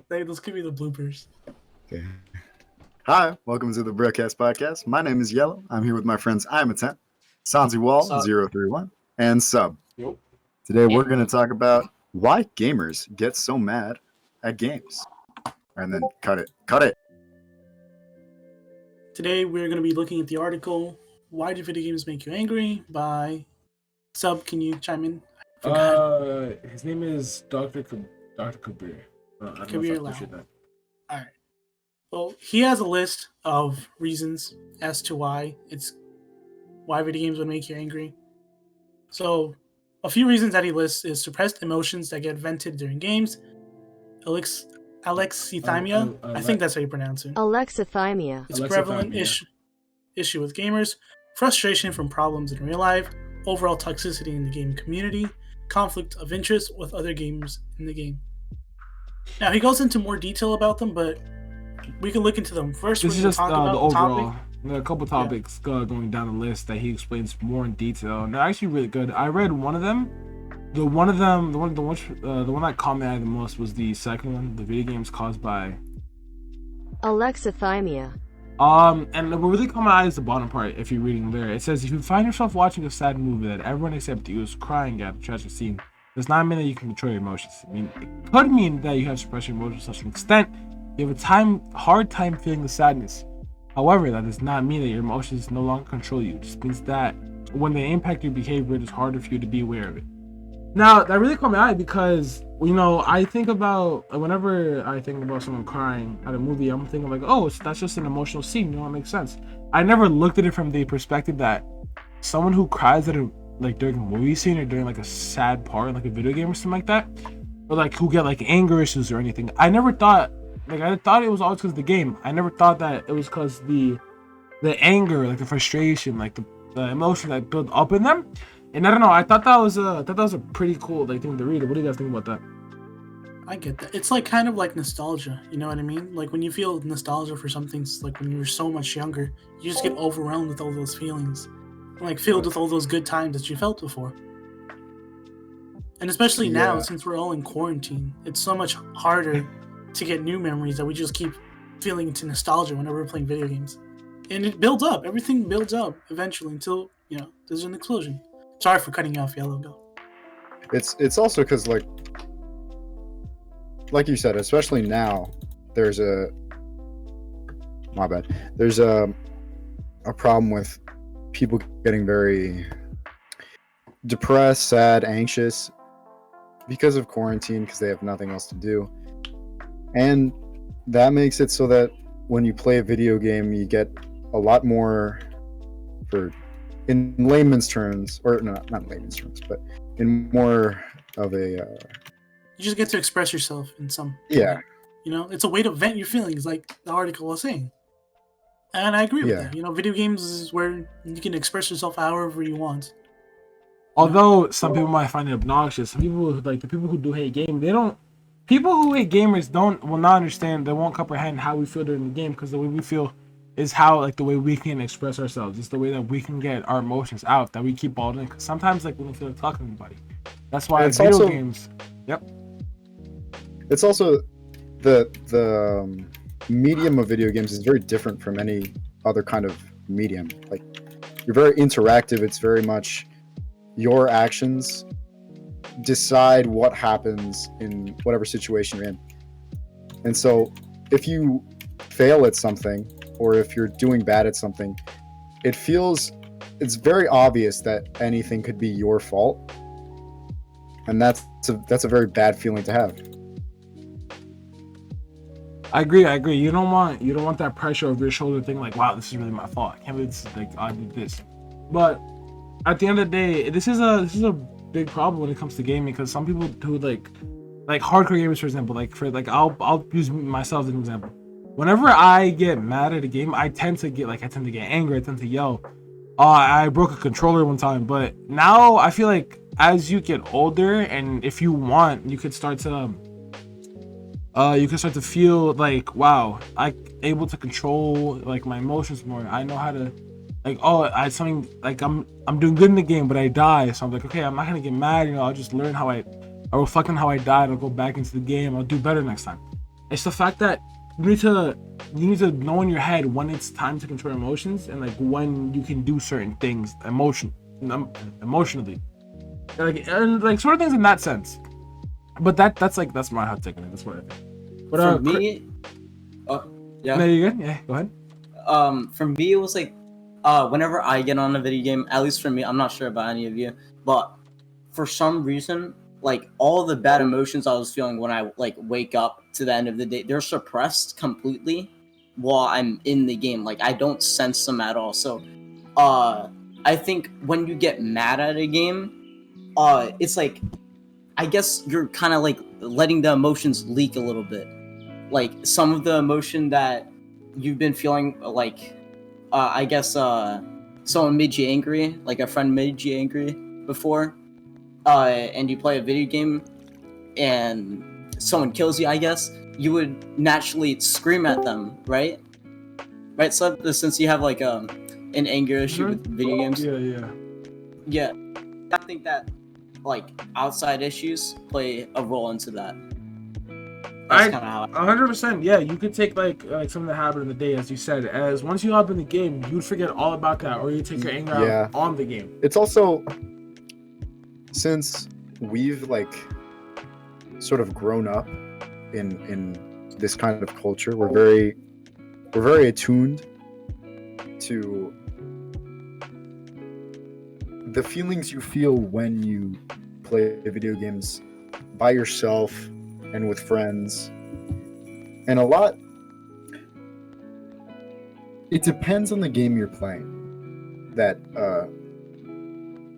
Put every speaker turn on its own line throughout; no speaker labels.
Those could be the bloopers.
Okay. Hi, welcome to the bruhcast podcast. My name is Yellow. I'm here with my friends I'm a 10, Sanzi Wall
So
031, and Sub.
Yep.
Today we're going to talk about why gamers get so mad at games. And then cut it. Cut it.
today we're going to be looking at the article "Why Do Video Games Make You Angry?" by Sub. Can you chime in?
His name is Dr. Kabir. I don't know
Kabir
if I
Lau.
appreciate that.
All right. Well, he has a list of reasons as to why video games would make you angry. So, a few reasons that he lists is suppressed emotions that get vented during games, alexithymia. I think that's how you pronounce it.
Alexithymia.
It's a prevalent issue with gamers, frustration from problems in real life, overall toxicity in the game community, conflict of interest with other gamers in the game. Now, he goes into more detail about them, but we can look into them. First,
This is
we're
just
talk
the
about
overall.
topic.
There are a couple topics going down the list that he explains more in detail, and they're actually really good. I read one of them. The one that caught my eye the most was the second one, the video games caused by.
Alexithymia.
And what really caught my eye is the bottom part. If you're reading there, it says if you find yourself watching a sad movie that everyone except you is crying at the tragic scene, does not mean that you can control your emotions. I mean, it could mean that you have suppressed your emotions to such an extent you have a hard time feeling the sadness. However, that does not mean that your emotions no longer control you. It just means that when they impact your behavior, it is harder for you to be aware of it. Now, that really caught my eye because, whenever I think about someone crying at a movie, I'm thinking like, oh, that's just an emotional scene. It makes sense. I never looked at it from the perspective that someone who cries during a movie scene or during like a sad part, like a video game or something like that, or like who get like anger issues or anything. I thought it was always because of the game. I never thought that it was because the anger, like the frustration, like the emotion that built up in them. And I don't know. I thought that was a pretty cool thing to read. What do you guys think about that?
I get that. It's like kind of like nostalgia. You know what I mean? Like when you feel nostalgia for something, like when you were so much younger, you just get overwhelmed with all those feelings, like filled with all those good times that you felt before. And especially now, since we're all in quarantine, it's so much harder to get new memories that we just keep feeling into nostalgia whenever we're playing video games. And it builds up. Everything builds up eventually until, there's an explosion. Sorry for cutting you off, Yellow. Go.
It's also because, like you said, especially now, there's a problem with people getting very depressed, sad, anxious because of quarantine, because they have nothing else to do. And that makes it so that when you play a video game, you get a lot more, in layman's terms, or not layman's terms, but in more of a...
you just get to express yourself in some...
Yeah.
It's a way to vent your feelings, like the article was saying. And I agree with that. Video games is where you can express yourself however you want.
Although some people might find it obnoxious, some people, like the people who do hate games, people who hate gamers will not understand, they won't comprehend how we feel during the game, because the way we feel is how, the way we can express ourselves. It's the way that we can get our emotions out, that we keep balled in. Because sometimes, we don't feel like talking to anybody. That's why video games... Yep.
It's also the medium of video games is very different from any other kind of medium. Like, you're very interactive. It's very much your actions decide what happens in whatever situation you're in. And so if you fail at something, or if you're doing bad at something, it's very obvious that anything could be your fault. And that's a very bad feeling to have.
I agree. You don't want that pressure over your shoulder thing, like, wow, this is really my fault. I can't believe this is, I did this. But at the end of the day, this is a big problem when it comes to gaming, because some people who like hardcore gamers, for example, I'll use myself as an example. Whenever I get mad at a game, I tend to get angry. I tend to yell. I broke a controller one time, but now I feel like as you get older, and if you want, you could start to feel like, wow, I'm able to control my emotions more. I know how to I'm doing good in the game, but I die. So I'm like, okay, I'm not gonna get mad. I'll just learn how I I'll reflect on how I died. I'll go back into the game. I'll do better next time. It's the fact that you need to know in your head when it's time to control emotions and like when you can do certain things emotionally, and like sort of things in that sense. But that's my hot take on it. That's what I think. But
For me, yeah.
No, you good? Yeah, go ahead.
For me, it was like, whenever I get on a video game, at least for me, I'm not sure about any of you, but for some reason, like all the bad emotions I was feeling when I like wake up to the end of the day, they're suppressed completely while I'm in the game. Like I don't sense them at all. So, I think when you get mad at a game, it's like, I guess you're kind of like letting the emotions leak a little bit. Like some of the emotion that you've been feeling, like, I guess, someone made you angry, like a friend made you angry before, and you play a video game and someone kills you, I guess, you would naturally scream at them, right? Right, so since you have like an anger issue with video games. Yeah. I think that like outside issues play a role into that. That's kind of how
100%. Yeah, you could take like something that happened in the day, as you said, as once you hop in the game, you'd forget all about that, or you take your anger out on the game.
It's also, since we've like sort of grown up in this kind of culture, we're very attuned to the feelings you feel when you play video games by yourself and with friends. And a lot, it depends on the game you're playing, that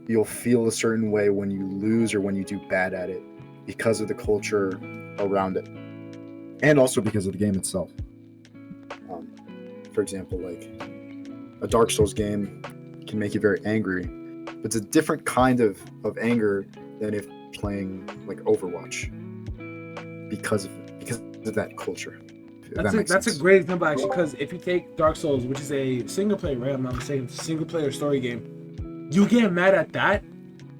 you'll feel a certain way when you lose or when you do bad at it because of the culture around it, and also because of the game itself. For example, like a Dark Souls game can make you very angry, but it's a different kind of anger than if playing like Overwatch, because of that culture.
That's a great example, actually, because if you take Dark Souls, which is a single player, right? I'm not mistaken, single player story game, you get mad at that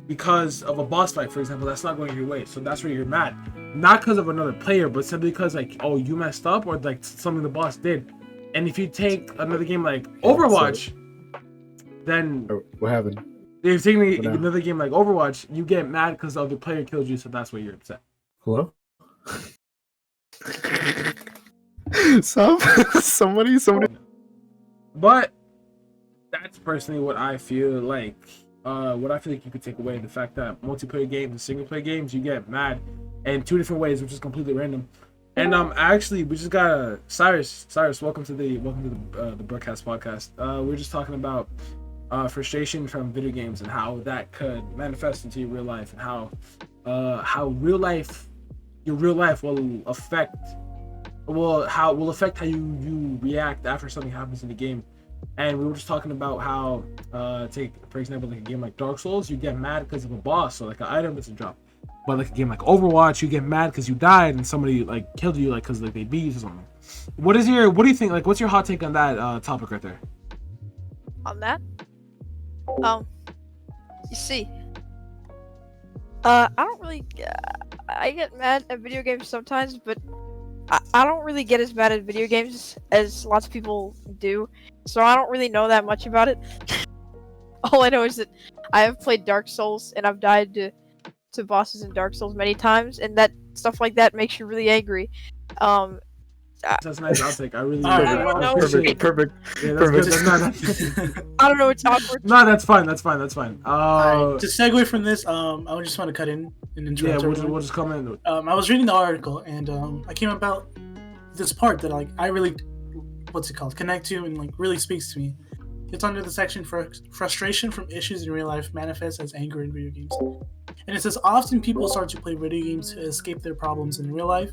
because of a boss fight, for example, that's not going your way. So that's where you're mad, not because of another player, but simply because like, oh, you messed up, or like something the boss did. And if you take another game like Overwatch, then
what happened?
If you're taking another game like Overwatch, you get mad because the other player killed you, so that's why you're upset.
Hello? Somebody.
But that's personally what I feel like. What I feel like you could take away, the fact that multiplayer games and single player games, you get mad in two different ways, which is completely random. And actually, we just got Cyrus. Welcome to the bruhcast podcast. We're just talking about frustration from video games and how that could manifest into your real life, and how your real life will affect how you react after something happens in the game. And we were just talking about how take for example like a game like Dark Souls, you get mad because of a boss or like an item that's a drop. But like a game like Overwatch, you get mad because you died and somebody like killed you, like because like they beat you or something. What do you think? Like, what's your hot take on that topic right there?
On that, you see, I don't really. I get mad at video games sometimes, but I don't really get as mad at video games as lots of people do. So I don't really know that much about it. All I know is that I have played Dark Souls and I've died to bosses in Dark Souls many times, and that stuff like that makes you really angry.
That's nice. I'll take. I really.
I don't know.
Perfect.
Yeah, that's
I don't know. It's awkward.
No, that's fine. That's fine.
Right, to segue from this, I just want to cut in and interrupt.
Yeah, we'll just come in.
I was reading the article and I came about this part that I really, connect to and like really speaks to me. It's under the section for frustration from issues in real life manifests as anger in video games. And it says often people start to play video games to escape their problems in real life.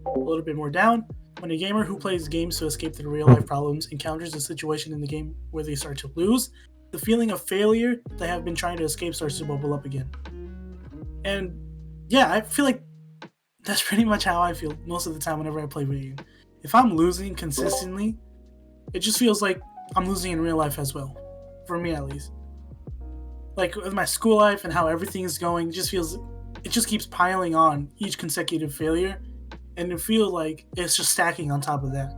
A little bit more down, when a gamer who plays games to escape their real life problems encounters a situation in the game where they start to lose, the feeling of failure they have been trying to escape starts to bubble up again. And yeah, I feel like that's pretty much how I feel most of the time whenever I play video games. If I'm losing consistently, it just feels like I'm losing in real life as well. For me, at least. Like, with my school life and how everything is going, it just feels it just keeps piling on each consecutive failure, and you feel like it's just stacking on top of that.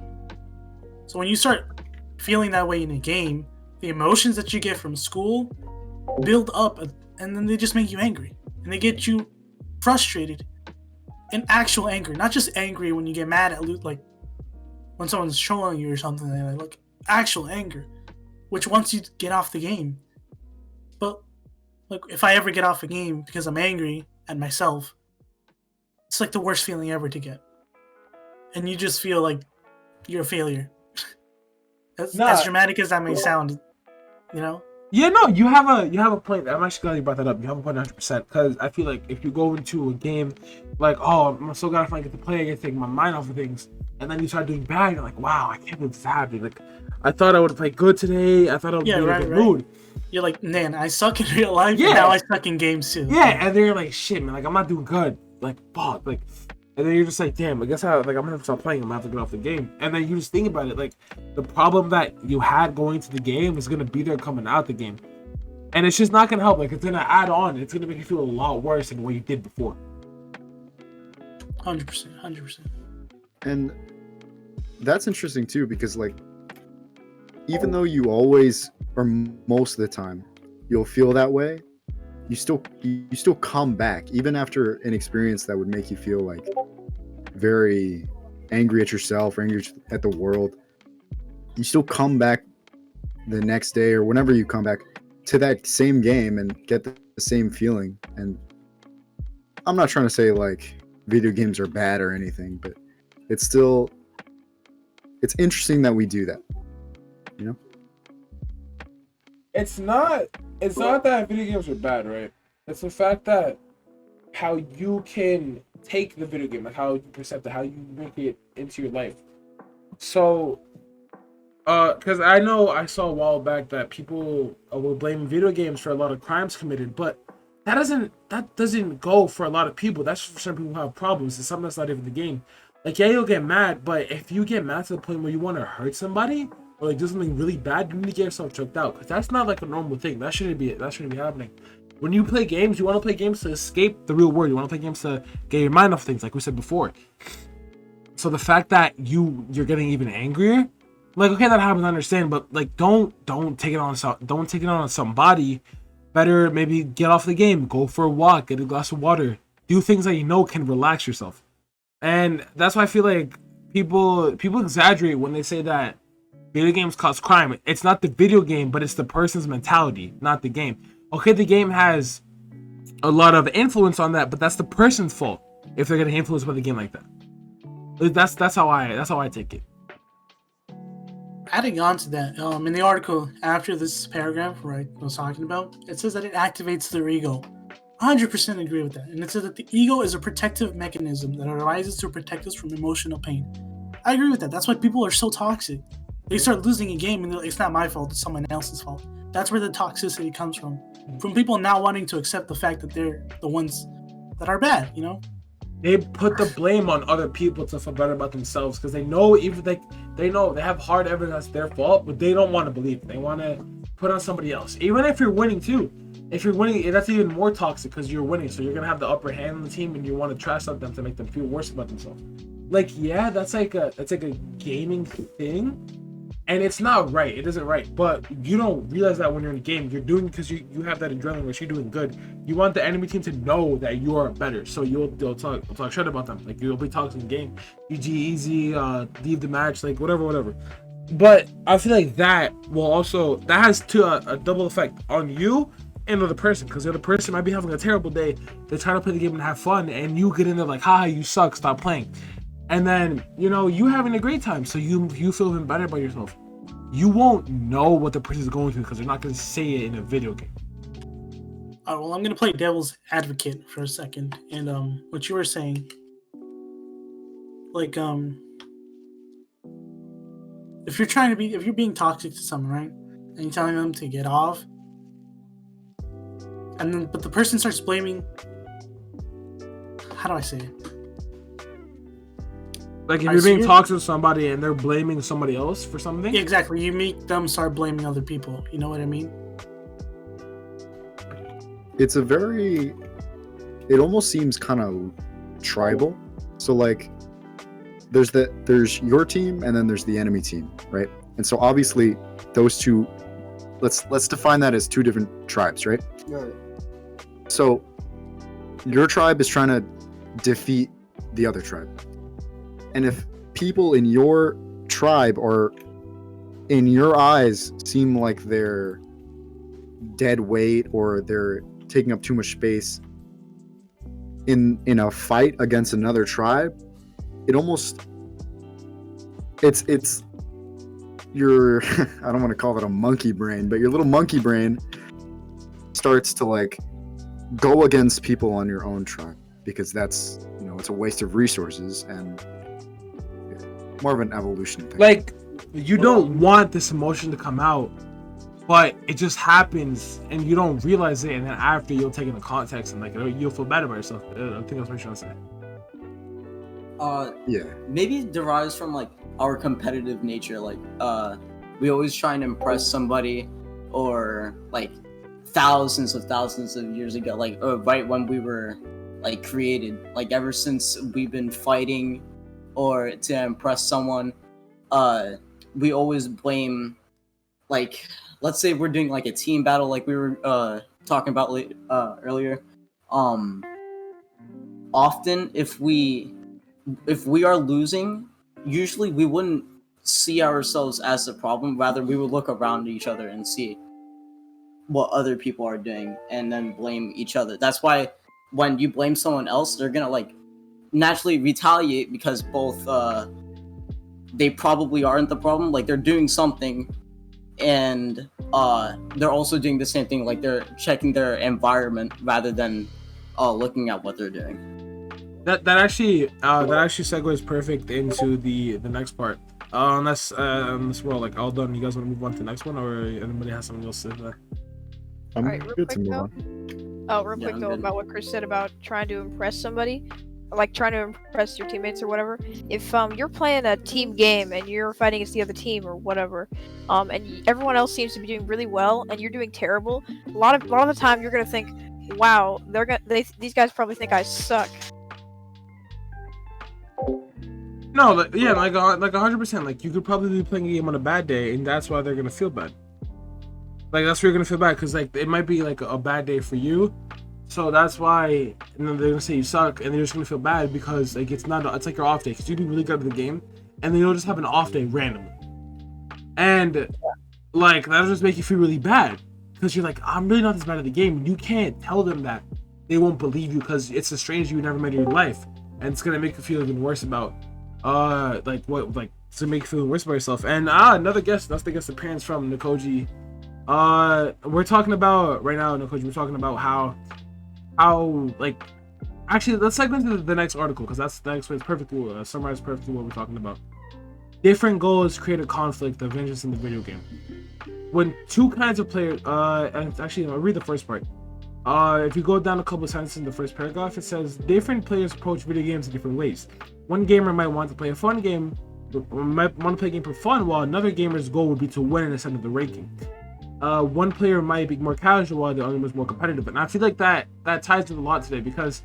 So when you start feeling that way in a game, the emotions that you get from school build up, and then they just make you angry, and they get you frustrated, and actual anger, not just angry when you get mad at like when someone's trolling you or something like actual anger, which once you get off the game. But like if I ever get off a game because I'm angry at myself, it's like the worst feeling ever to get, and you just feel like you're a failure. As dramatic as that may sound, you know.
Yeah, no, you have a point. I'm actually glad you brought that up. You have a point 100%, because I feel like if you go into a game like, oh, I'm so glad if I get to play, I get to take my mind off of things, and then you start doing bad, you're like, wow, I can't believe this happened. Like, I thought I would play good today. I thought I would be in a good mood.
You're like, man, I suck in real life, and now I suck in games too.
Yeah, and then you're like, shit, man, like I'm not doing good. Like, fuck, like. And then you're just like, damn, I guess I'm gonna have to stop playing. I'm gonna have to get off the game. And then you just think about it, like the problem that you had going to the game is gonna be there coming out the game, and it's just not gonna help. Like it's gonna add on. It's gonna make you feel a lot worse than what you did before.
100%.
And that's interesting too, because like even though you always, or most of the time, you'll feel that way, you still come back even after an experience that would make you feel like very angry at yourself or angry at the world. You still come back the next day or whenever you come back to that same game and get the same feeling. And I'm not trying to say like video games are bad or anything, but it's interesting that we do that, you know.
It's not that video games are bad, right? It's the fact that how you can take the video game, like how you perceive it, how you make it into your life. So, because I know I saw a while back that people were blaming video games for a lot of crimes committed, but that doesn't go for a lot of people. That's for some people who have problems. It's something that's not even the game. Like, yeah, you'll get mad, but if you get mad to the point where you want to hurt somebody or like do something really bad, you need to get yourself choked out, because that's not like a normal thing. That shouldn't be happening. When you play games, you want to play games to escape the real world. You want to play games to get your mind off things, like we said before. So the fact that you're getting even angrier, like, okay, that happens, I understand, but like don't take it on somebody. Better maybe get off the game, go for a walk, get a glass of water, do things that you know can relax yourself. And that's why I feel like people exaggerate when they say that video games cause crime. It's not the video game, but it's the person's mentality, not the game. Okay, the game has a lot of influence on that, but that's the person's fault if they're getting influenced by the game like that. That's how I take it.
Adding on to that, in the article after this paragraph where I was talking about, it says that it activates their ego. 100% agree with that. And it says that the ego is a protective mechanism that arises to protect us from emotional pain. I agree with that. That's why people are so toxic. They start losing a game and they're like, it's not my fault, it's someone else's fault. That's where the toxicity comes from. From people not wanting to accept the fact that they're the ones that are bad, you know?
They put the blame on other people to feel better about themselves, because they know they know they have hard evidence that's their fault, but they don't want to believe it. They want to put on somebody else. Even if you're winning too. If you're winning, that's even more toxic because you're winning. So you're going to have the upper hand on the team and you want to trash up them to make them feel worse about themselves. Like, yeah, that's like a gaming thing. And it's not right. It isn't right. But you don't realize that when you're in a game. You're doing because you have that adrenaline rush. You're doing good. You want the enemy team to know that you are better. So you'll talk shit about them. Like, you'll be talking in the game. GG, easy, leave the match, like whatever. But I feel like that has a double effect on you and the other person. Because the other person might be having a terrible day. They're trying to play the game and have fun. And you get in there like, haha, you suck, stop playing. And then, you having a great time, so you feel even better about yourself. You won't know what the person is going through because they're not going to say it in a video game.
All right, well, I'm going to play devil's advocate for a second. And what you were saying, like, if you're being toxic to someone, right, and you're telling them to get off, but the person starts blaming, how do I say it?
Like, if you're being toxic to somebody and they're blaming somebody else for something?
Yeah, exactly. You make them start blaming other people. You know what I mean?
It's a very it almost seems kind of tribal. So like there's your team and then there's the enemy team, right? And so obviously those two, let's define that as two different tribes, right?
Yeah.
So your tribe is trying to defeat the other tribe. And if people in your tribe are, in your eyes, seem like they're dead weight or they're taking up too much space in a fight against another tribe, it almost, it's your I don't want to call it a monkey brain, but your little monkey brain starts to like go against people on your own tribe, because that's, you know, it's a waste of resources and more of an evolution thing.
Like, you don't want this emotion to come out, but it just happens and you don't realize it, and then after you'll take it into context and like you'll feel bad about yourself. I think that's what you're trying to say.
Yeah.
Maybe it derives from like our competitive nature. Like, we always try and impress somebody, or like thousands of years ago, like right when we were like created, like ever since we've been fighting or to impress someone, we always blame, like, let's say we're doing like a team battle, like we were talking about earlier. Often if we are losing, usually we wouldn't see ourselves as the problem. Rather, we would look around each other and see what other people are doing and then blame each other. That's why when you blame someone else, they're gonna like naturally retaliate, because both they probably aren't the problem. Like, they're doing something, and they're also doing the same thing. Like, they're checking their environment rather than looking at what they're doing.
That actually segues perfect into the next part. Unless we're all like all done, you guys want to move on to the next one, or anybody has something else to say?
I'm
Alright, real
good to
quick
move
though.
on.
Oh, real
Yeah,
quick
I'm
though,
good.
about what Chris said about trying to impress somebody, like trying to impress your teammates or whatever. If you're playing a team game and you're fighting against the other team or whatever, and everyone else seems to be doing really well and you're doing terrible, a lot of the time you're gonna think, wow, these guys probably think I suck.
No, like 100%. Like, you could probably be playing a game on a bad day, and that's why they're gonna feel bad. Like, that's why you're gonna feel bad, because like it might be like a bad day for you, so that's why, and then they're gonna say you suck, and they're just gonna feel bad because like it's like your off day, because you do really good at the game, and then you'll just have an off day randomly, and like that'll just make you feel really bad, because you're like, I'm really not this bad at the game. You can't tell them that; they won't believe you, because it's a stranger you never met in your life, and it's gonna make you feel even worse about to make you feel worse about yourself. And another guest, that's the guest appearance from Nikoji. We're talking about right now, Nikoji, we're talking about how like, actually let's segment into the next article, because that explains perfectly, summarizes perfectly what we're talking about. Different goals create a conflict of interest in the video game. When two kinds of players, and actually I'll read the first part. If you go down a couple of sentences in the first paragraph, it says different players approach video games in different ways. One gamer might want to play a fun game, might want to play a game for fun, while another gamer's goal would be to win and ascend the ranking. One player might be more casual, while the other was more competitive. And I feel like that ties in a lot today, because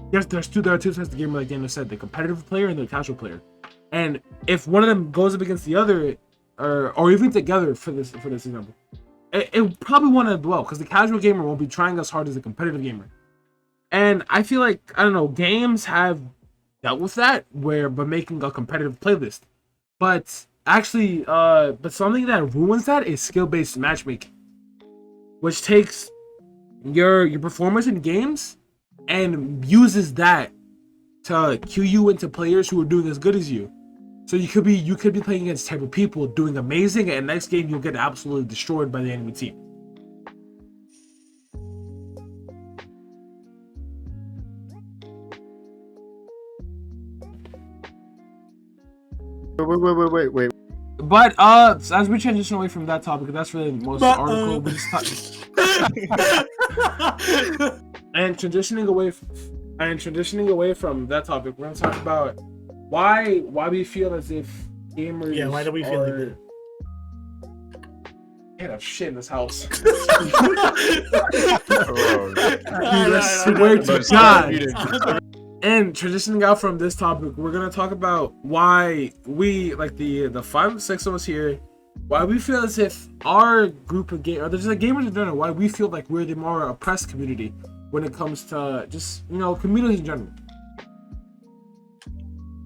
there are two types of gamer, like Daniel said, the competitive player and the casual player. And if one of them goes up against the other, or even together for this example, it probably won't end well, because the casual gamer won't be trying as hard as the competitive gamer. And I feel like, I don't know, games have dealt with that by making a competitive playlist. But actually, but something that ruins that is skill-based matchmaking, which takes your performance in games and uses that to cue you into players who are doing as good as you. So you could be playing against type of people doing amazing, and next game you'll get absolutely destroyed by the enemy team.
Wait.
But as we transition away from that topic, that's really most article we just and transitioning away from that topic, we're gonna talk about why we feel as if gamers.
Yeah, why do we feel like that?
can't have shit in this house.
Oh,
I swear to God. And transitioning out from this topic, we're gonna talk about why we, like the 5 or 6 of us here, why we feel as if our group of gamers, or there's like gamers in general, why we feel like we're the more oppressed community when it comes to just, you know, communities in general.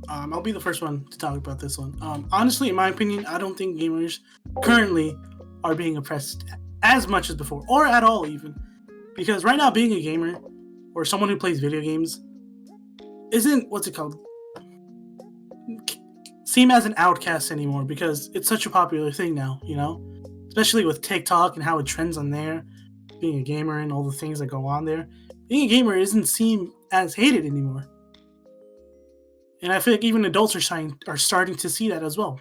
I'll be the first one to talk about this one. Honestly, in my opinion, I don't think gamers currently are being oppressed as much as before, or at all even. Because right now, being a gamer, or someone who plays video games, isn't, seem as an outcast anymore, because it's such a popular thing now, you know? Especially with TikTok and how it trends on there, being a gamer and all the things that go on there. Being a gamer isn't seen as hated anymore. And I feel like even adults are starting to see that as well.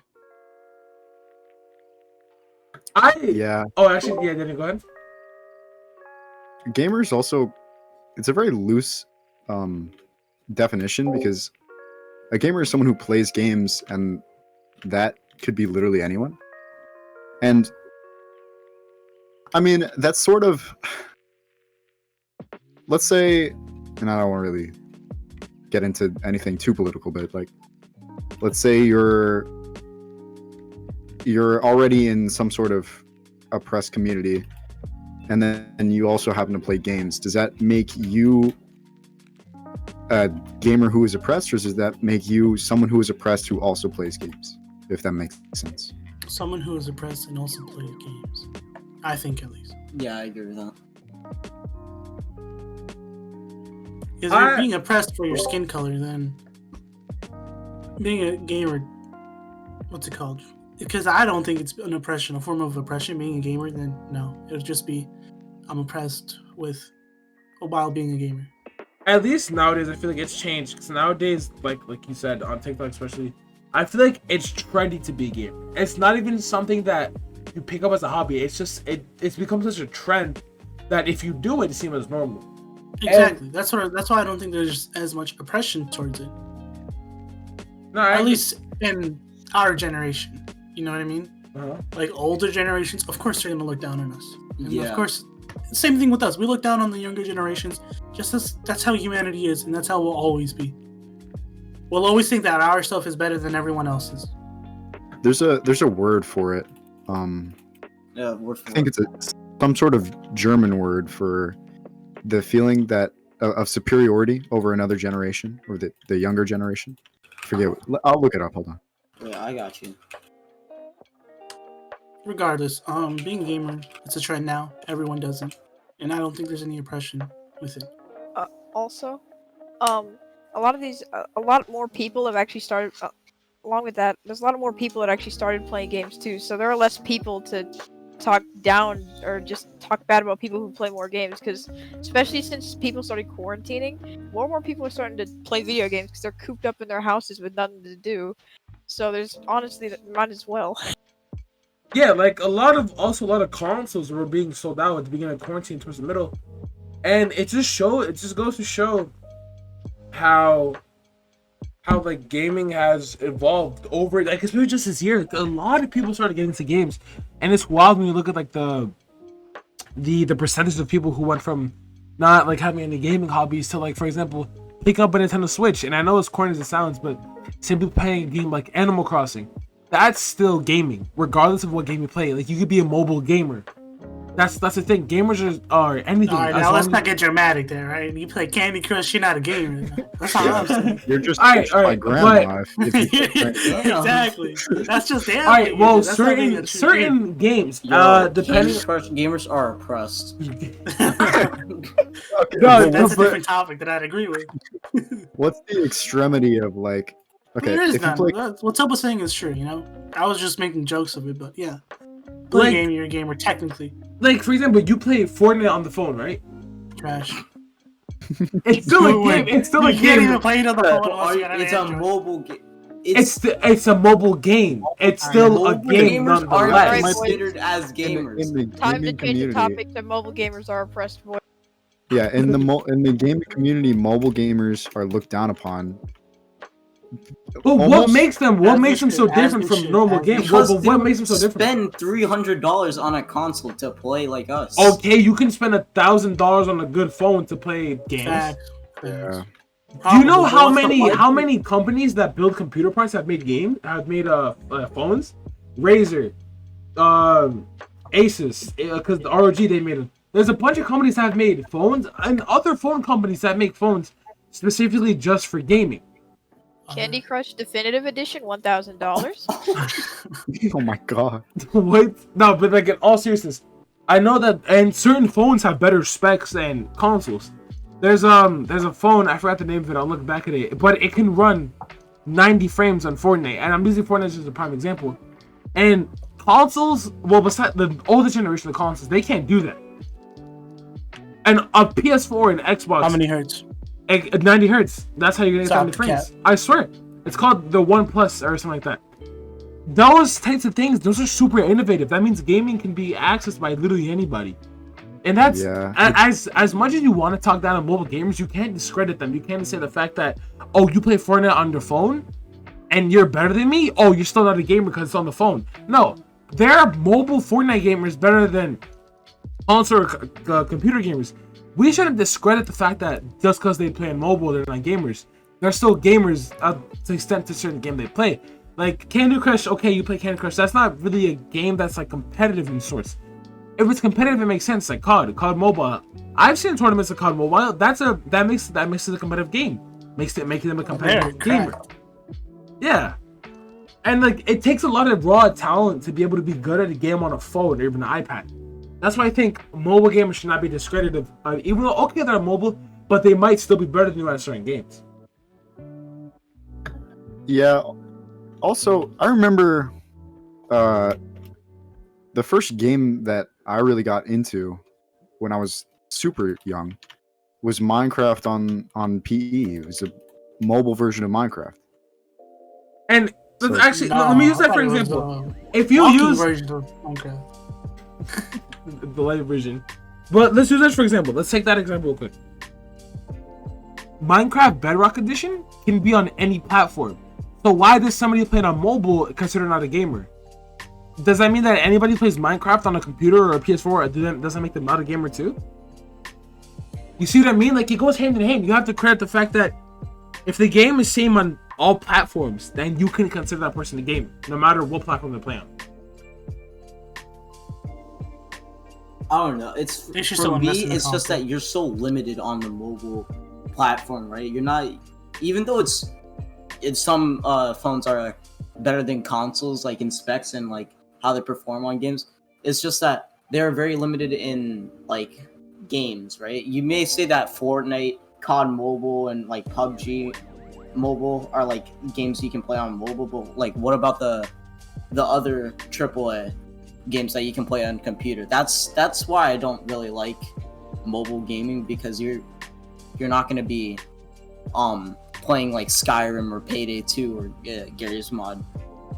Yeah.
Oh, actually, yeah, then go ahead.
Gamers also, it's a very loose definition, because a gamer is someone who plays games, and that could be literally anyone. And I mean, that's sort of, let's say, and I don't want to really get into anything too political, but like, let's say you're already in some sort of oppressed community, and then you also happen to play games. Does that make you a gamer who is oppressed, or does that make you someone who is oppressed who also plays games? If that makes sense.
Someone who is oppressed and also plays games. I think, at least.
Yeah, I agree with that.
If you're being oppressed for your skin color, then being a gamer, what's it called? Because I don't think it's an oppression, a form of oppression. Being a gamer, then no, it would just be I'm oppressed while being a gamer.
At least nowadays, I feel like it's changed. Because nowadays, like you said on TikTok especially, I feel like it's trendy to be a gamer. It's not even something that you pick up as a hobby. It's just it's become such a trend that if you do it, it seems as normal.
Exactly. That's why I don't think there's as much oppression towards it.
No,
at least in our generation. You know what I mean?
Uh-huh.
Like older generations, of course they're gonna look down on us. And
Yeah.
Of course, same thing with us. We look down on the younger generations. That's how humanity is, and that's how we'll always be. We'll always think that our stuff is better than everyone else's.
There's a word for it.
Yeah, word for
I think it's some sort of German word for the feeling that of superiority over another generation, or the younger generation. I'll look it up. Hold on.
Yeah, I got you.
Regardless, being a gamer, it's a trend now. Everyone does it, and I don't think there's any oppression with it.
Also, a lot more people have actually started. Along with that, there's a lot more people that actually started playing games too. So there are less people to talk down or just talk bad about people who play more games. Because especially since people started quarantining, more and more people are starting to play video games because they're cooped up in their houses with nothing to do. So there's honestly that might as well.
Yeah, like a lot of consoles were being sold out at the beginning of quarantine towards the middle, and it just goes to show how like gaming has evolved over, like, especially just this year. A lot of people started getting into games, and it's wild when you look at like the percentage of people who went from not like having any gaming hobbies to, like, for example, pick up a Nintendo Switch. And I know as corny as it sounds, but simply playing a game like Animal Crossing, that's still gaming, regardless of what game you play. Like, you could be a mobile gamer. That's the thing. Gamers are anything.
All right, now let's not get dramatic there, right? You play Candy Crush, you're not a gamer. That's all I'm saying.
You're just
all right,
my grandma.
Exactly. That's just it.
All right. Well, certain games, depending.
Gamers are oppressed.
Okay,
No, that's a different topic that I'd agree with.
What's the extremity of, like? Okay,
there is
if you
none.
play,
What Toba saying is true. You know, I was just making jokes of it, but yeah, play a game, you're a gamer technically.
Like, for example, you play Fortnite on the phone, right?
Trash.
It's still a game. It's still a
You can't
game.
even play it on the phone.
It's a mobile game.
It's a mobile game. It's still a game
Gamers are
nonetheless.
considered as gamers.
in the
Time to
gaming
change the
community,
topic to mobile gamers are oppressed. Boy.
yeah, in the gaming community, mobile gamers are looked down upon
But what
Almost-
makes them so
As
different
it
from
should,
normal
as it
games?
should.
What,
Because
what makes them so different?
Spend $300 on a console to play like us.
Okay, you can spend $1,000 on a good phone to play games.
Facts.
Yeah.
Do you know
Probably,
how
but what's the
many
point?
companies that build computer parts have made phones? Razer, Asus, because the ROG they made them. There's a bunch of companies that have made phones, and other phone companies that make phones specifically just for gaming.
Candy Crush Definitive Edition, $1,000.
Oh my god.
What? No, but like in all seriousness, I know that, and certain phones have better specs than consoles. There's a phone, I forgot the name of it. I'll look back at it, but it can run 90 frames on Fortnite, and I'm using Fortnite as a prime example. And consoles, well, besides the older generation of consoles, they can't do that. And a PS4 and Xbox,
How many hertz?
90 hertz. That's how you're gonna get
Stop
70
the
frames.
cap.
I swear, it's called the One Plus or something like that. Those types of things, those are super innovative. That means gaming can be accessed by literally anybody. And that's
Yeah.
as much as you want to talk down on mobile gamers, you can't discredit them. You can't say the fact that, oh, you play Fortnite on your phone and you're better than me. Oh, you're still not a gamer because it's on the phone. No, there are mobile Fortnite gamers better than console or computer gamers. We shouldn't discredit the fact that just because they play on mobile, they're not gamers. They're still gamers to the extent to a certain game they play. Like Candy Crush, okay, you play Candy Crush. That's not really a game that's like competitive in sorts. If it's competitive, it makes sense. Like COD Mobile. I've seen tournaments of COD Mobile. That makes it a competitive game. Makes them a competitive gamer. Yeah, and like it takes a lot of raw talent to be able to be good at a game on a phone or even an iPad. That's why I think mobile gamers should not be discredited. Even though okay, they're mobile, but they might still be better than you at certain games.
Yeah. Also, I remember the first game that I really got into when I was super young was Minecraft on PE. It was a mobile version of Minecraft.
And
So-
actually, let me use that for example. If you use
version of Minecraft.
the light version, but let's use this for example. Let's take that example real quick. Minecraft Bedrock Edition can be on any platform. So why does somebody playing on mobile consider not a gamer? Does that mean that anybody who plays Minecraft on a computer or a PS4 doesn't make them not a gamer too? You see what I mean? Like it goes hand in hand. You have to credit the fact that if the game is same on all platforms, then you can consider that person a gamer, no matter what platform they play on.
I don't know. It's
They should
for
still
me.
invest in the
It's just
console.
that you're so limited on the mobile platform, right? You're not, even though it's some phones are better than consoles, like in specs and like how they perform on games. It's just that they're very limited in like games, right? You may say that Fortnite, COD Mobile, and like PUBG Mobile are like games you can play on mobile, but like what about the other AAA games that you can play on computer? That's why I don't really like mobile gaming, because you're not going to be playing like Skyrim or Payday 2 or Gary's Mod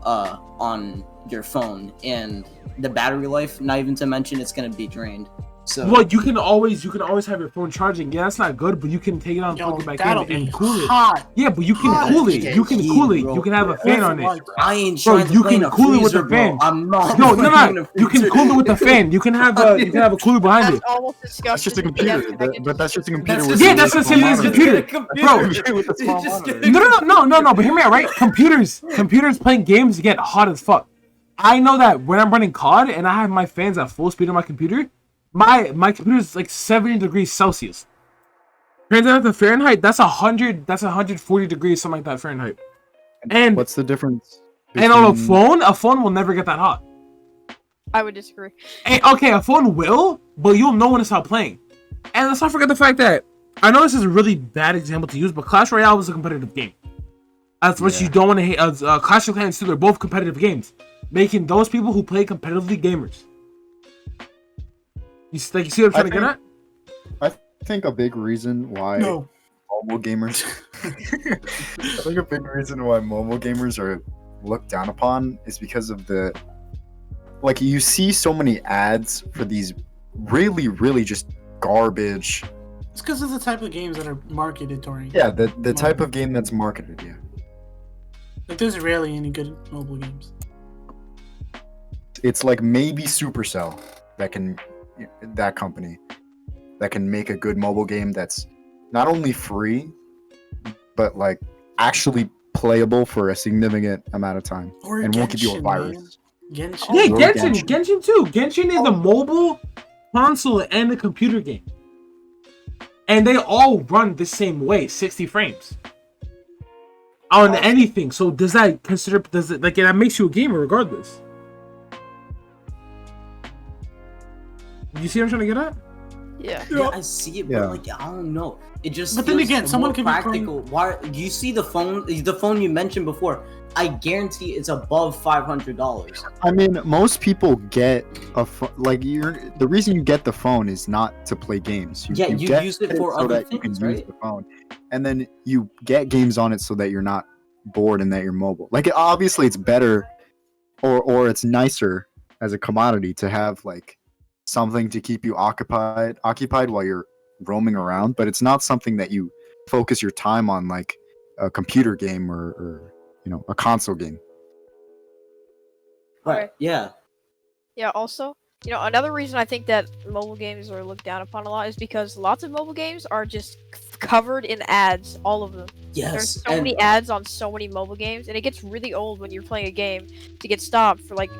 on your phone, and the battery life, not even to mention, it's going to be drained. So
Well, you can always have your phone charging. Yeah, that's not good, but you can take it on,
Yo,
plug it back
that'll
in,
be
and cool it.
hot.
Yeah, but you can
Hot
cool
as
it.
shit.
You can cool it.
Bro.
You can have a fan on it.
I ain't
Bro,
trying to
you
play in
can
a
cool it with
freezer,
the fan.
bro. I'm not.
No,
playing in a
you can
freezer.
cool it with the fan. You can have a cooler behind
That's
it.
almost disgusting.
That's just a computer. But that's just a computer.
That's
with
just-
Yeah, that's the same as a computer. Bro,
with a small
Just
monitor.
get-
No. But hear me out, right? Computers playing games get hot as fuck. I know that when I'm running COD and I have my fans at full speed on my computer, my computer is like 70 degrees Celsius. Turns out the Fahrenheit, that's 140 degrees, something like that Fahrenheit. And
What's the difference?
and on
between-
a phone will never get that hot.
I would disagree.
And, okay, a phone will, but you'll know when to stop playing. And let's not forget the fact that I know this is a really bad example to use, but Clash Royale was a competitive game. As much as you don't want to hate, Clash of Clans 2, they're both competitive games, making those people who play competitively gamers. You see what I'm trying to get at?
I think a big reason why
No.
mobile gamers I think a big reason why mobile gamers are looked down upon is because of the, like, you see so many ads for these really just garbage.
It's because of the type of games that are marketed toward.
Yeah, the type of game that's marketed, yeah.
Like, there's rarely any good mobile games.
It's like maybe Supercell that company that can make a good mobile game that's not only free, but like actually playable for a significant amount of time
Or
and won't give you a
Genshin,
virus.
man. Genshin.
Yeah,
Or
Genshin,
Genshin.
Genshin too. Genshin is a mobile, console, and a computer game, and they all run the same way, 60 frames on anything. So does that like that makes you a gamer regardless? You see what I'm trying to get at?
Yeah.
Yeah, I see it,
Yeah.
but like I don't know. It just.
But then
feels
again, someone
more
could be playing-
practical. Why? You see the phone you mentioned before. I guarantee it's above $500.
I mean, most people get the reason you get the phone is not to play games.
Yeah, you
get
use it for
so
other
that you can
things,
use
right?
the phone, and then you get games on it so that you're not bored and that you're mobile. Like obviously, it's better, or it's nicer as a commodity to have like something to keep you occupied while you're roaming around. But it's not something that you focus your time on, like a computer game or a console game.
Right. Yeah.
Yeah, also, another reason I think that mobile games are looked down upon a lot is because lots of mobile games are just covered in ads, all of them.
Yes.
There's so many ads on so many mobile games, and it gets really old when you're playing a game to get stopped for like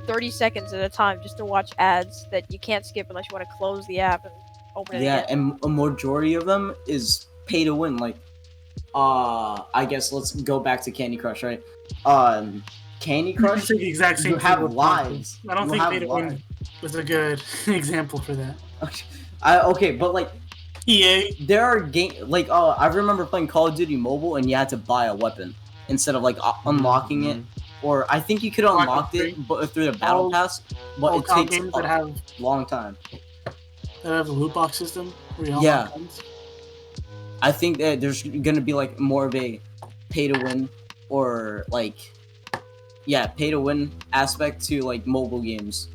30 seconds at a time just to watch ads that you can't skip unless you want to close the app and open it
Yeah,
again.
and a majority of them is pay to win. Like, I guess let's go back to Candy Crush, right? Candy
I
Crush,
say the exact same
you
thing
have
with
lives.
I don't
You
think
have
Pay to Win
lives.
was a good example for that.
Okay, but like
EA.
there are I remember playing Call of Duty Mobile and you had to buy a weapon instead of like unlocking it, or I think you could unlock it but through the battle pass, but it takes
games that
a
have
long time.
the loot box system where you
Yeah.
unlock guns.
I think that there's gonna be like more of a pay to win or like pay to win aspect to like mobile games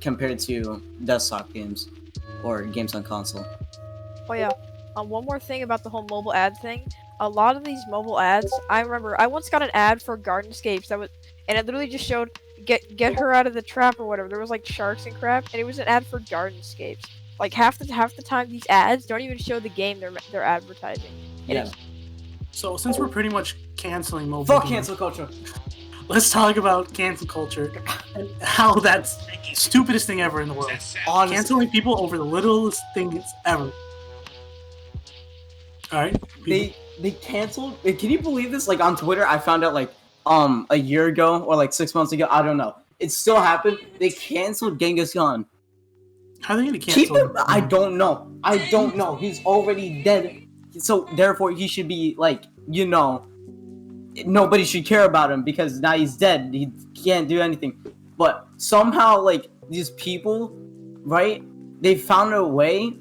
compared to desktop games or games on console.
Oh yeah. One more thing about the whole mobile ad thing. A lot of these mobile ads, I remember I once got an ad for Gardenscapes and it literally just showed get her out of the trap or whatever. There was like sharks and crap, and it was an ad for Gardenscapes. Like half the time these ads don't even show the game they're advertising. And
Yeah.
So since we're pretty much canceling mobile
Fuck
games,
cancel culture.
let's talk about cancel culture and how that's the stupidest thing ever in the world.
Honestly,
Canceling people over the littlest things ever. Alright?
they canceled. Can you believe this? Like on Twitter, I found out like a year ago or like 6 months ago. I don't know. It still happened. They canceled Genghis Khan.
How are they gonna
Keep
cancel
him. I don't know. I don't know. He's already dead. So therefore, he should be like nobody should care about him because now he's dead. He can't do anything. But somehow, like these people, right? They found a way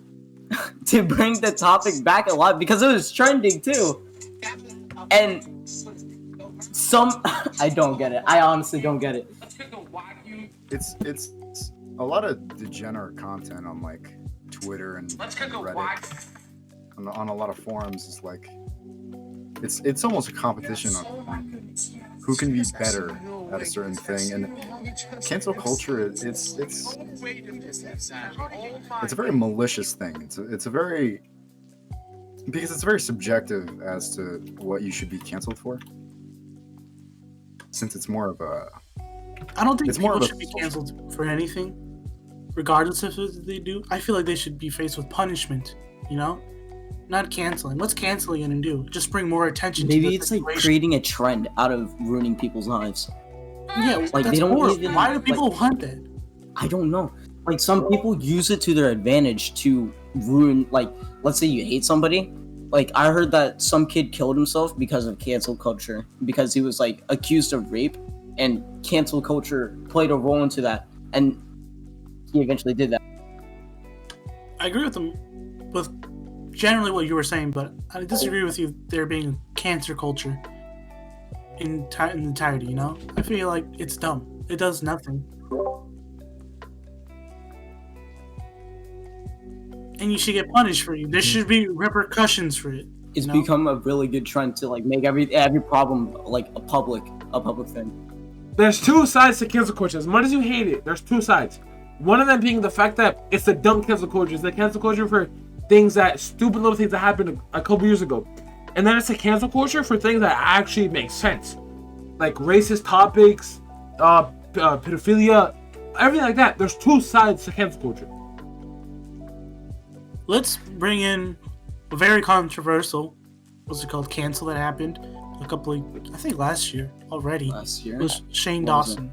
to bring the topic back alive because it was trending too. And I don't get it. I honestly don't get it.
It's a lot of degenerate content on like Twitter and Reddit. On a lot of forums, is like it's almost a competition on who can be better at a certain thing. And cancel culture, it's a very malicious thing. It's very subjective as to what you should be canceled for, since it's more of a
I don't think
It's more
people
of a
should be canceled for anything, regardless of what they do. I feel like they should be faced with punishment, Not canceling. What's canceling gonna do? Just bring more attention to
Maybe
the
it's like
situation.
creating a trend out of ruining people's lives.
Yeah,
like,
that's
they don't
horrible.
even,
Why do people want that?
I don't know. Like some people use it to their advantage to ruin. Like, let's say you hate somebody. Like I heard that some kid killed himself because of cancel culture because he was like accused of rape, and cancel culture played a role into that, and he eventually did that.
I agree with generally what you were saying, but I disagree with you there being cancer culture in entirety, I feel like it's dumb. It does nothing. And you should get punished for it. There should be repercussions for it.
It's
you know?
become a really good trend to like make every problem like a public thing.
There's two sides to cancel culture. As much as you hate it, there's two sides. One of them being the fact that it's the dumb cancel culture. It's the cancel culture for stupid little things that happened a couple years ago. And then it's a cancel culture for things that actually make sense. Like racist topics, pedophilia, everything like that. There's two sides to cancel culture.
Let's bring in a very controversial, what's it called, cancel that happened I think last year already.
Last year?
It was Shane
What was
Dawson.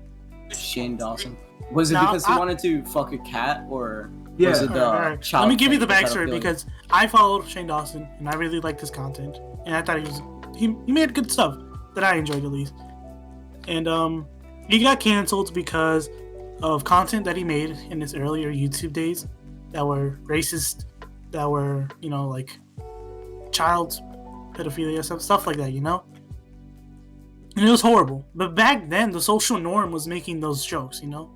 Shane Dawson. Was it
Now,
because he wanted to fuck a cat, or
Yeah.
was it the
Alright.
child?
Let me give you
thing,
the
the
backstory
pedophilia?
because I followed Shane Dawson and I really liked his content and I thought he made good stuff that I enjoyed at least. And he got canceled because of content that he made in his earlier YouTube days that were racist, that were, you know, like child pedophilia, stuff like that, you know? And it was horrible. But back then, the social norm was making those jokes, you know?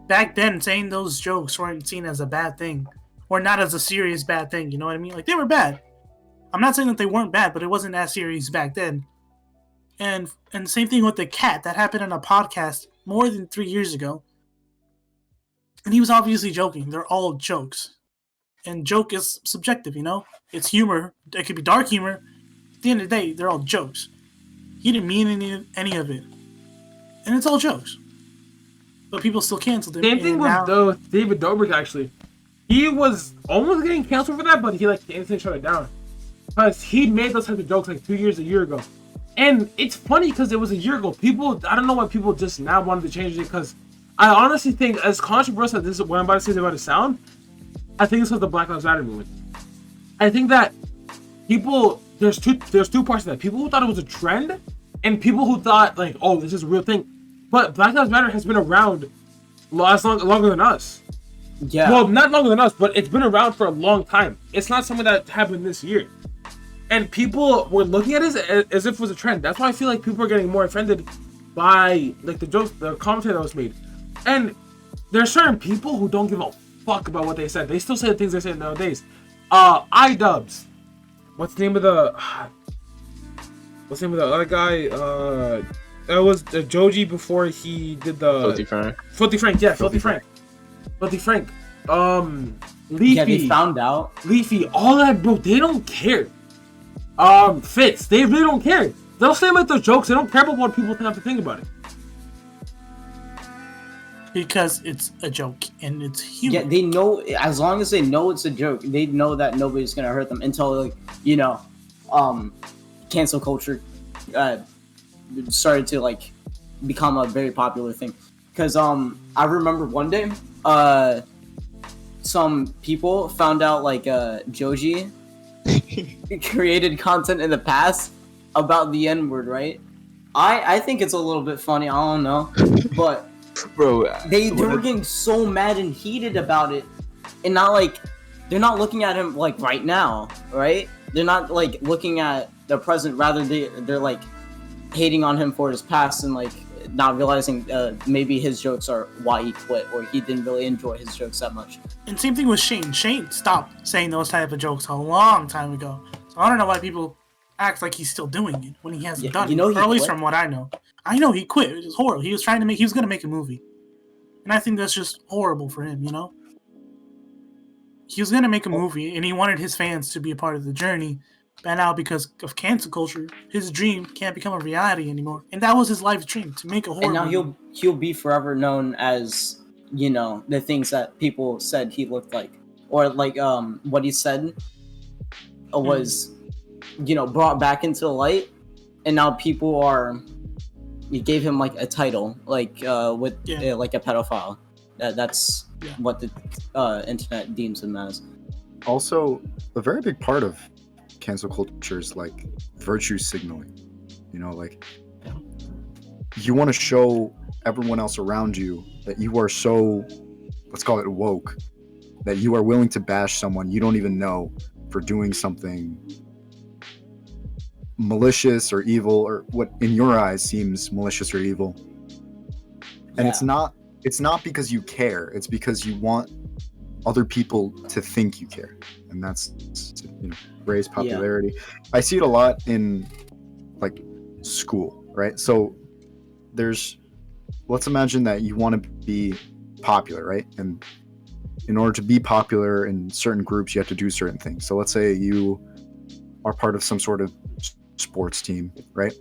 Back then, saying those jokes weren't seen as a bad thing. Or not as a serious bad thing, you know what I mean? Like, they were bad. I'm not saying that they weren't bad, but it wasn't as serious back then. And same thing with the cat. That happened on a podcast more than 3 years ago. And he was obviously joking. They're all jokes. And joke is subjective, you know? It's humor. It could be dark humor. At the end of the day, they're all jokes. He didn't mean any of it. And it's all jokes. But people still canceled him.
Same thing with David Dobrik, actually. He was almost getting canceled for that, but he like instantly shut it down. Because he made those types of jokes like a year ago. And it's funny because it was a year ago. I don't know why people just now wanted to change it, because I honestly think, as controversial as this is what I'm about to say is about to sound, I think this was the Black Lives Matter movement. I think that there's two parts of that. People who thought it was a trend, and people who thought like, oh, this is a real thing. But Black Lives Matter has been around longer than us.
Yeah.
Well, not longer than us, but it's been around for a long time. It's not something that happened this year. And people were looking at it as if it was a trend. That's why I feel like people are getting more offended by like the jokes, the commentary that was made. And there's certain people who don't give a fuck about what they said. They still say the things they say nowadays. iDubbbz. What's the name of the other guy? That was Joji before he did the Filthy Frank. Yeah, Filthy Frank. Leafy.
Yeah, they found out.
Leafy. All that, bro. They don't care. Fitz. They really don't care. They'll say like those jokes. They don't care about what people have to think about it.
Because it's a joke and it's humor.
Yeah, they know, as long as they know it's a joke, they know that nobody's gonna hurt them until, like, you know, cancel culture started to like become a very popular thing. Because I remember one day some people found out like Joji created content in the past about the N-word, right? I think it's a little bit funny, I don't know, but
bro,
they were getting so mad and heated about it, and not like they're not looking at him like right now, right? They're not like looking at the present, rather they're like hating on him for his past and like not realizing maybe his jokes are why he quit, or he didn't really enjoy his jokes that much.
And same thing with Shane. Shane stopped saying those type of jokes a long time ago. So I don't know why people act like he's still doing it when he hasn't done it. Or at least from what I know. I know he quit. It was horrible. He was going to make a movie. And I think that's just horrible for him, you know? He was going to make a movie and he wanted his fans to be a part of the journey. But now, because of cancel culture, his dream can't become a reality anymore. And that was his life dream, to make a horror movie.
And now he'll be forever known as, you know, the things that people said he looked like. Or like what he said was, you know, brought back into the light. And now people you gave him like a title, like with like a pedophile. That's what the internet deems him as.
Also, a very big part of cancel culture is like virtue signaling. You know, like you want to show everyone else around you that you are so, let's call it woke, that you are willing to bash someone you don't even know for doing something malicious or evil, or what in your eyes seems malicious or evil. And it's not because you care. It's because you want other people to think you care, and that's to, raise popularity. I see it a lot in like school, right? So let's imagine that you want to be popular, right? And in order to be popular in certain groups, you have to do certain things. So let's say you are part of some sort of sports team, right?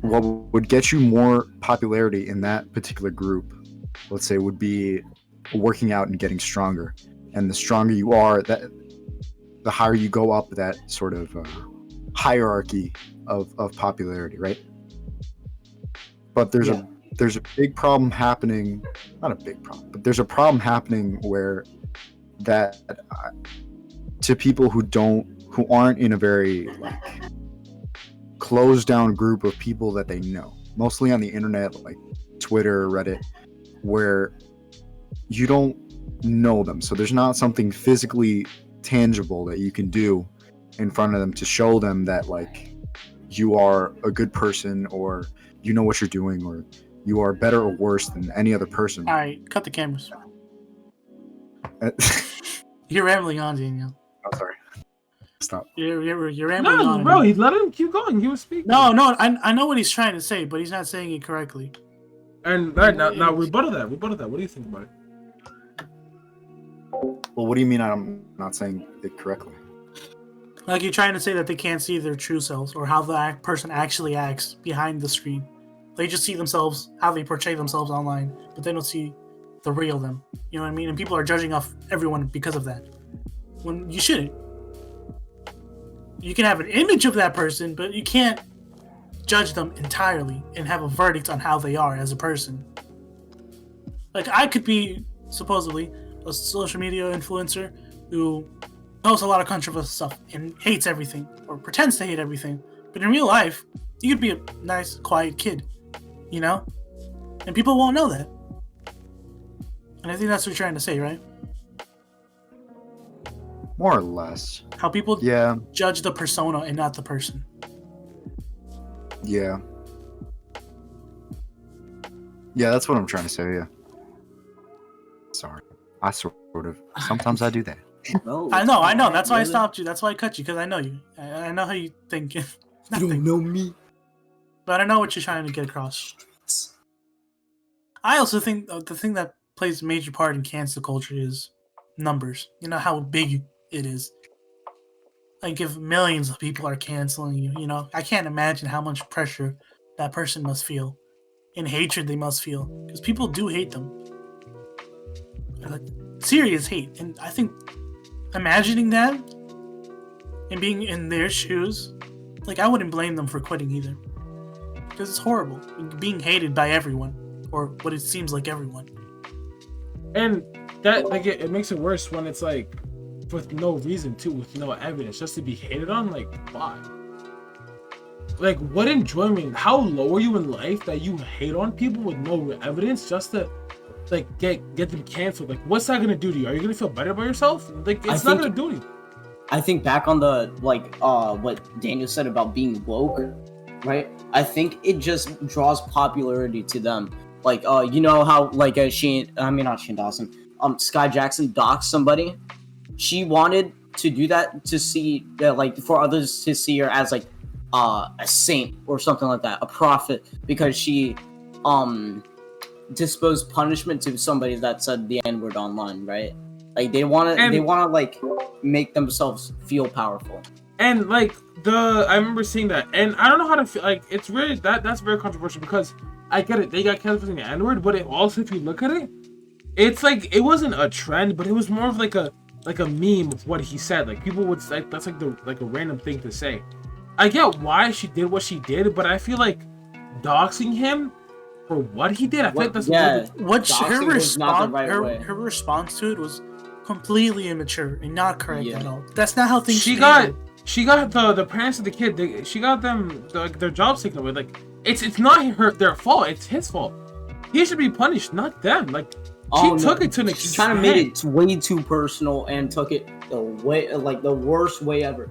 What would get you more popularity in that particular group, let's say, would be working out and getting stronger. And the stronger you are, the higher you go up that sort of hierarchy of popularity, right? But there's a big problem happening, not a big problem, but there's a problem happening where that to people who aren't in a very like closed down group of people that they know, mostly on the internet, like Twitter, Reddit, where you don't know them. So there's not something physically tangible that you can do in front of them to show them that like you are a good person, or you know what you're doing, or you are better or worse than any other person.
All right, cut the cameras. You're rambling on, Daniel.
I'm sorry. Stop.
You're rambling on.
No, bro, he let him keep going. He was speaking.
No, I know what he's trying to say, but he's not saying it correctly.
And right, now rebuttal that. What do you think about it?
Well, what do you mean I'm not saying it correctly?
Like you're trying to say that they can't see their true selves or how the person actually acts behind the screen. They just see themselves, how they portray themselves online, but they don't see the real them. You know what I mean? And people are judging off everyone because of that. When you shouldn't. You can have an image of that person, but you can't judge them entirely and have a verdict on how they are as a person. Like, I could be, supposedly, a social media influencer who posts a lot of controversial stuff and hates everything, or pretends to hate everything. But in real life, you could be a nice, quiet kid, you know? And people won't know that. And I think that's what you're trying to say, right?
More or less.
How people
Yeah.
judge the persona and not the person.
Yeah. Yeah, that's what I'm trying to say, yeah. Sorry. I sort of. Sometimes I do that.
No,
I know. That's why I stopped you. That's why I cut you, because I know you. I know how you think.
You don't know me.
But I know what you're trying to get across. I also think the thing that plays a major part in cancel culture is numbers. You know how big it is. Like if millions of people are canceling you, you know, I can't imagine how much pressure that person must feel and hatred they must feel, because people do hate them. Like serious hate. And I think imagining that and being in their shoes, like I wouldn't blame them for quitting either, because it's horrible being hated by everyone, or what it seems like everyone.
And that like it makes it worse when it's like with no reason too, with no evidence, just to be hated on. Like why? Like what enjoyment? How low are you in life that you hate on people with no evidence just to like get them canceled? Like what's that gonna do to you? Are you gonna feel better about yourself? Like it's not gonna do anything.
I think back on the what Daniel said about being woke, right? I think it just draws popularity to them. Like you know how like not Shane Dawson, Sky Jackson doxed somebody. She wanted to do that to see like for others to see her as like a saint or something like that, a prophet, because she disposed punishment to somebody that said the N-word online, right? Like they want to like make themselves feel powerful.
And like I remember seeing that, and I don't know how to feel. Like it's really that's very controversial, because I get it, they got canceled for the N-word, but it also, if you look at it, it's like it wasn't a trend, but it was more of like a meme of what he said. Like people would like that's like a random thing to say. I get why she did what she did, but I feel like doxing him for what he did, I feel like that's
her response to it was completely immature and not correct at all. That's not how things.
She got the parents of the kid. She got them their jobs taken away. Like it's not their fault. It's his fault. He should be punished, not them. Like she took it to an extent.
She kind of made it way too personal and took it the worst way ever.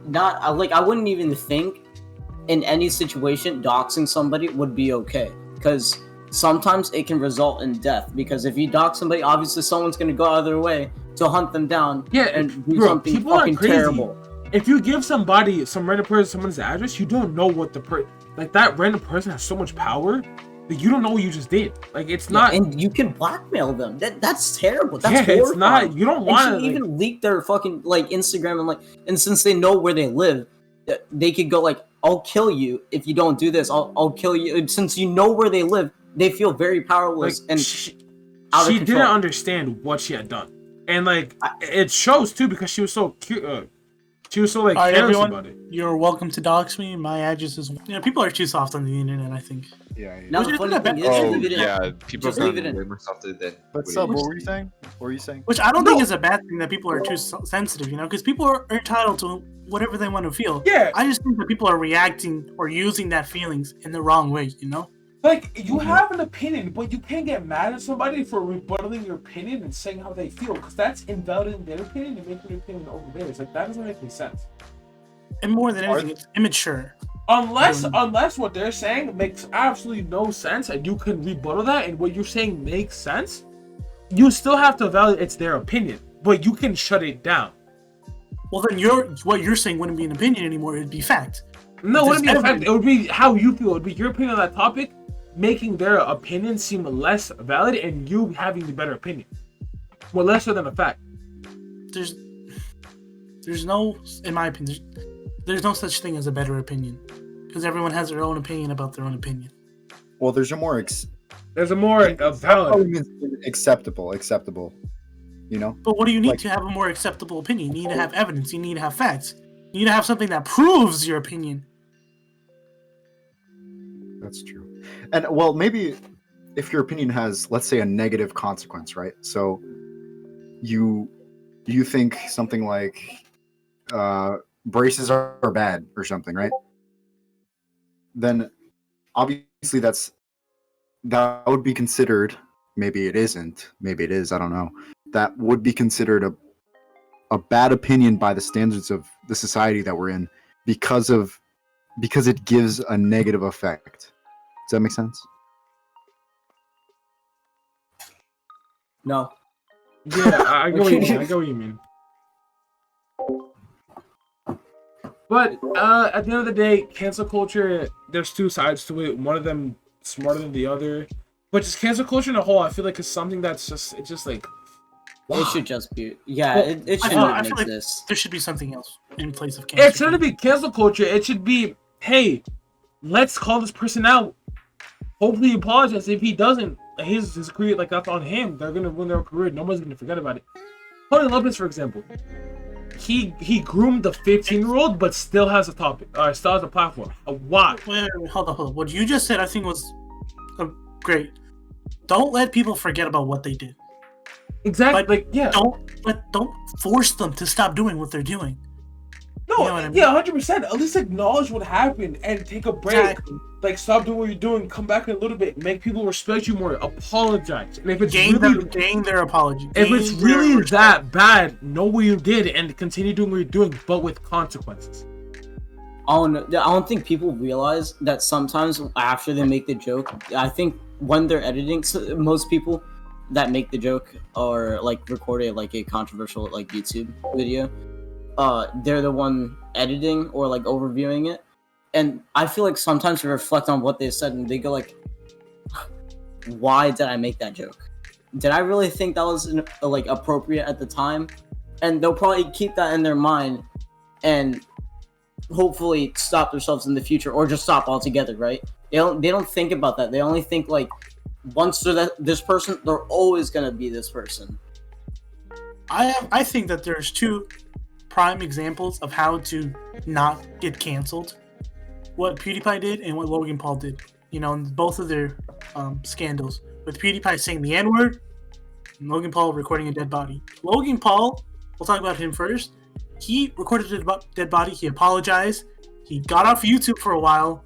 Not like I wouldn't even think in any situation doxing somebody would be okay, because sometimes it can result in death, because if you dox somebody, obviously someone's going to go out of their way to hunt them down and do something
people are
fucking
crazy.
terrible.
If you give some random person someone's address, you don't know what like that random person has so much power that you don't know what you just did. Like it's not,
and you can blackmail them. That's terrible. That's
horrifying.
It's not.
You don't want to
even leak their fucking like Instagram and since they know where they live, they could go like, I'll kill you if you don't do this. I'll kill you. And since you know where they live, they feel very powerless and
she
out of control.
didn't understand what she had done, and like it shows too because she was so cute. She was so like careless about it.
You're welcome to dox me. My address is. People are too soft on the internet, I think.
Yeah.
Now the funny thing is,
people
just
have
leave it
gotten
in.
way more softer than.
But Sub, what were you saying? What were you saying?
Which I don't think is a bad thing that people are too sensitive, because people are entitled to whatever they want to feel.
Yeah.
I just think that people are reacting or using that feelings in the wrong way,
Like, you have an opinion, but you can't get mad at somebody for rebuttaling your opinion and saying how they feel, because that's invalidating their opinion and making your opinion over theirs. Like, that doesn't make any sense.
And more than anything, it's immature.
Unless what they're saying makes absolutely no sense and you can rebuttal that and what you're saying makes sense, you still have to validate it's their opinion, but you can shut it down.
Well, then what you're saying wouldn't be an opinion anymore, it'd be fact.
No, it wouldn't be a fact. It would be how you feel. It would be your opinion on that topic, making their opinion seem less valid and you having the better opinion. Well, lesser than a fact.
There's no, in my opinion, there's no such thing as a better opinion, because everyone has their own opinion about their own opinion.
Well, there's a more
valid.
acceptable.
But what do you need to have a more acceptable opinion? You need to have evidence. You need to have facts. You need to have something that proves your opinion.
That's true. And well, maybe if your opinion has, let's say, a negative consequence, right? So you think something like braces are bad or something, right? Then obviously that would be considered, maybe it isn't, maybe it is, I don't know. That would be considered a bad opinion by the standards of the society that we're in because it gives a negative effect. Does that make sense?
No.
Yeah, I get what you mean. But at the end of the day, cancel culture, there's two sides to it. One of them smarter than the other. But just cancel culture in a whole, I feel like it's something that's just like...
It should just be... Yeah,
well,
it shouldn't
I
even
feel like
exist.
there should be something else in place of cancel.
It shouldn't be cancel culture. It should be, hey, let's call this person out. Hopefully he apologizes. If he doesn't, his career, like, that's on him. They're going to ruin their career. Nobody's going to forget about it. Tony Lopez, for example. He groomed the 15-year-old, but still has a topic, still has a platform. Why?
Wait, hold on. What you just said, I think, was great. Don't let people forget about what they did.
Exactly.
But
like, yeah.
Don't force them to stop doing what they're doing.
No,
you know what I mean?
Yeah, 100%. At least acknowledge what happened and take a break.
Exactly.
Like, stop doing what you're doing. Come back in a little bit. Make people respect you more. Apologize. And if it's
gain their apology.
If it's really that bad, know what you did and continue doing what you're doing, but with consequences.
Oh no, I don't think people realize that sometimes after they make the joke, I think when they're editing, so most people that make the joke or like recorded like a controversial like YouTube video, they're the one editing or like overviewing it, and I feel like sometimes they reflect on what they said and they go like, why did I make that joke? Did I really think that was like appropriate at the time? And they'll probably keep that in their mind and hopefully stop themselves in the future or just stop altogether, right? They don't think about that. They only think like once they're this person, they're always gonna be this person.
I think that there's two prime examples of how to not get canceled. What PewDiePie did and what Logan Paul did. You know, in both of their scandals. With PewDiePie saying the N-word and Logan Paul recording a dead body. Logan Paul, we'll talk about him first. He recorded a dead body. He apologized. He got off YouTube for a while.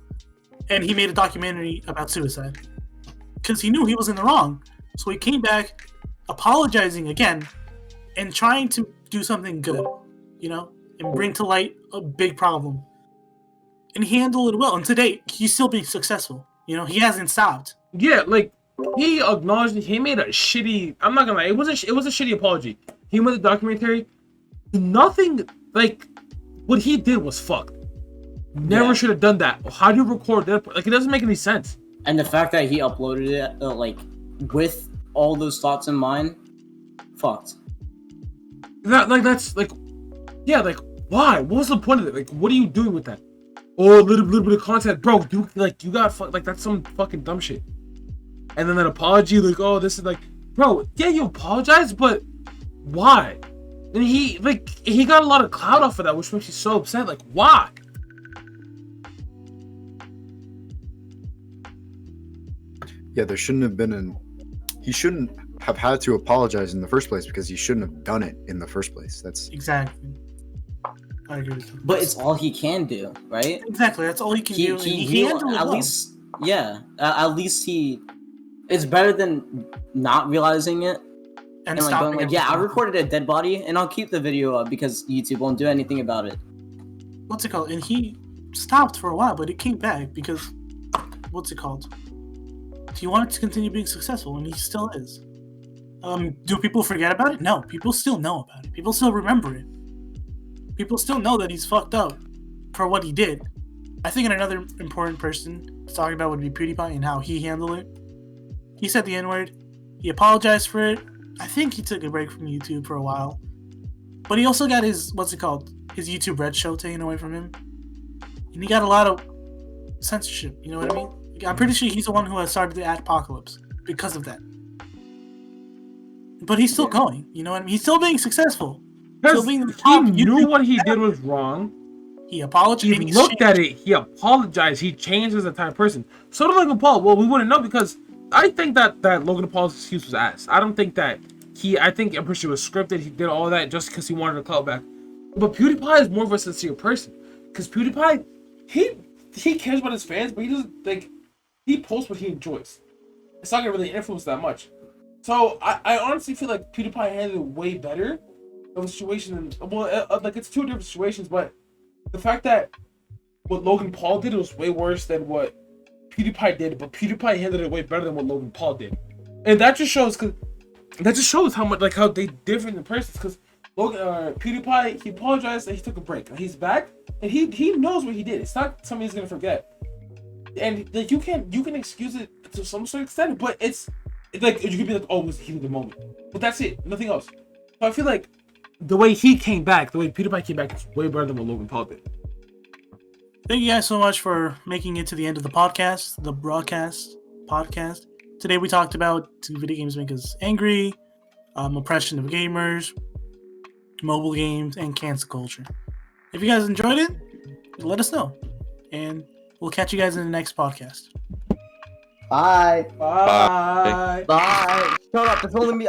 And he made a documentary about suicide. Because he knew he was in the wrong. So he came back apologizing again and trying to do something good, you know, and bring to light a big problem. And he handled it well. And to date, he's still being successful. You know, he hasn't stopped.
Yeah, like he acknowledged that he made a shitty. I'm not gonna lie, it was a shitty apology. He made the documentary. Nothing like what he did was fucked. Never should have done that. How do you record that? Like it doesn't make any sense.
And the fact that he uploaded it like with all those thoughts in mind, fucked.
That's like, yeah, like why? What was the point of it? Like, what are you doing with that? Oh, a little bit of content, bro. You got like that's some fucking dumb shit. And then that apology, like, oh, this is like, bro, yeah, you apologize, but why? And he got a lot of clout off of that, which makes me so upset. Like, why?
Yeah, there shouldn't have been he shouldn't have had to apologize in the first place because he shouldn't have done it in the first place. That's
Exactly. I agree with you.
But it's all he can do, right?
Exactly. That's all he can do. And
He
handled it
at
well.
least, yeah. At least he. It's better than not realizing it and like
stopping
going like,
it
yeah, I
before.
recorded a dead body and I'll keep the video up because YouTube won't do anything about it.
What's it called? And he stopped for a while, but it came back because what's it called? He wanted to continue being successful, and he still is. Do people forget about it? No, people still know about it. People still remember it. People still know that he's fucked up for what he did. I think another important person to talk about would be PewDiePie and how he handled it. He said the N-word. He apologized for it. I think he took a break from YouTube for a while. But he also got his, what's it called? His YouTube Red show taken away from him. And he got a lot of censorship, you know what I mean? I'm pretty sure he's the one who has started the apocalypse because of that. But he's still going, you know what I mean? He's still being successful.
Because
Still being the
he
top
knew
YouTube
what he did was wrong.
He apologized.
He looked at it. He apologized. He changed as a type of person. So did Logan Paul. Well, we wouldn't know because I think that Logan Paul's excuse was ass. I don't think that I think I'm pretty sure it was scripted. He did all that just because he wanted a clout back. But PewDiePie is more of a sincere person. Because PewDiePie, he cares about his fans, but he doesn't like. He posts what he enjoys. It's not gonna really influence that much. So I honestly feel like PewDiePie handled it way better of a situation than like it's two different situations, but the fact that what Logan Paul did was way worse than what PewDiePie did, but PewDiePie handled it way better than what Logan Paul did, and that just shows how much like how they different in persons. Because PewDiePie, he apologized and he took a break. And he's back and he knows what he did. It's not something he's gonna forget. And like you can excuse it to some sort of extent, but it's like you could be like, oh, it was the heat of the moment, but that's it, nothing else. So I feel like the way he came back, the way PewDiePie came back, is way better than what Logan Paul did.
Thank you guys so much for making it to the end of the podcast, the broadcast podcast. Today we talked about video games make us angry, oppression of gamers, mobile games, and cancel culture. If you guys enjoyed it, let us know, and we'll catch you guys in the next podcast.
Bye.
Bye.
Bye. Shut up. It's only me.